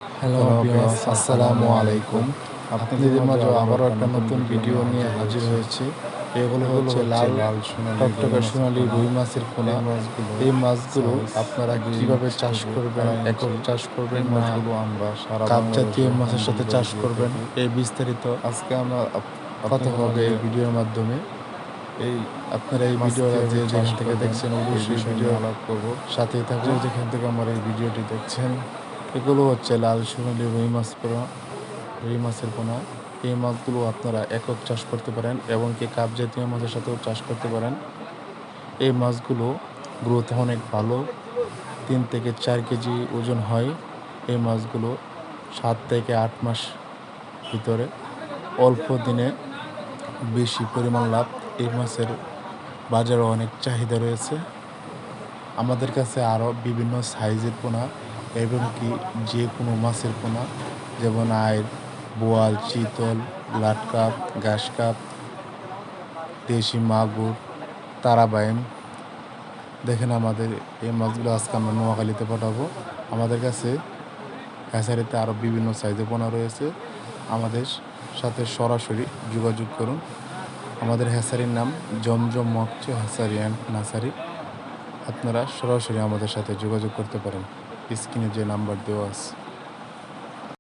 Hello viewers, আসসালামু আলাইকুম। আপনাদের মাঝে আবারও একটা নতুন ভিডিও নিয়ে হাজির হয়েছি। এগুলো হচ্ছে লাল টকটকে সোনালী রুই মাছের পোনা। এই মাছগুলো আপনারা কিভাবে চাষ করবেন, একক চাষ করবেন না আমরা সারা কাপ জাতীয় বাংলাদেশে হোম মাছের সাথে চাষ ডেলিভারি দিয়ে করবেন, থাকি। এই বিস্তারিত আজকে আমরা কথা আপনাদের হবে মাঝে এই ভিডিওর মাধ্যমে। এই আপনারা এই মাছ ভিডিওটা কিভাবে যে চাষ যেখান থেকে করবেন দেখছেন এই অবশ্যই বিষয় নিয়ে ভিডিওর আলাপ করব। সাথেই যে থাকুন। যেখান থেকে আমার এই ভিডিওটি দেখছেন, এগুলো হচ্ছে লাল সোনালী রুই মাছ পোনা, রুই মাছের পোনা। এই মাছগুলো আপনারা একক চাষ করতে পারেন এবং কি কাপ জাতীয় মাছের সাথেও চাষ করতে পারেন। এই মাছগুলো গ্রোথ অনেক ভালো, 3 থেকে 4 কেজি ওজন হয়। এই মাছগুলো 7 থেকে 8 মাস ভিতরে অল্প দিনে বেশি পরিমাণ লাভ। এই মাছের বাজারে অনেক চাহিদা রয়েছে। আমাদের কাছে আরও বিভিন্ন সাইজের পোনা এবং কি যে কোনো মাছের পোনা, যেমন আইড়, বোয়াল, চিতল, লাটকাপ, ঘাসকাপ, দেশি মাগুর, তারাবাইম। দেখেন আমাদের এই মাছগুলো আজকে আমরা নোয়াখালীতে পাঠাবো। আমাদের কাছে হ্যাচারিতে আরও বিভিন্ন সাইজের পোনা রয়েছে। আমাদের সাথে সরাসরি যোগাযোগ করুন। আমাদের হ্যাচারির নাম জমজম মৎস্য হ্যাচারি অ্যান্ড নার্সারি। আপনারা সরাসরি আমাদের সাথে যোগাযোগ করতে পারেন। স্ক্রিনে যে নাম্বার দেওয়া আছে।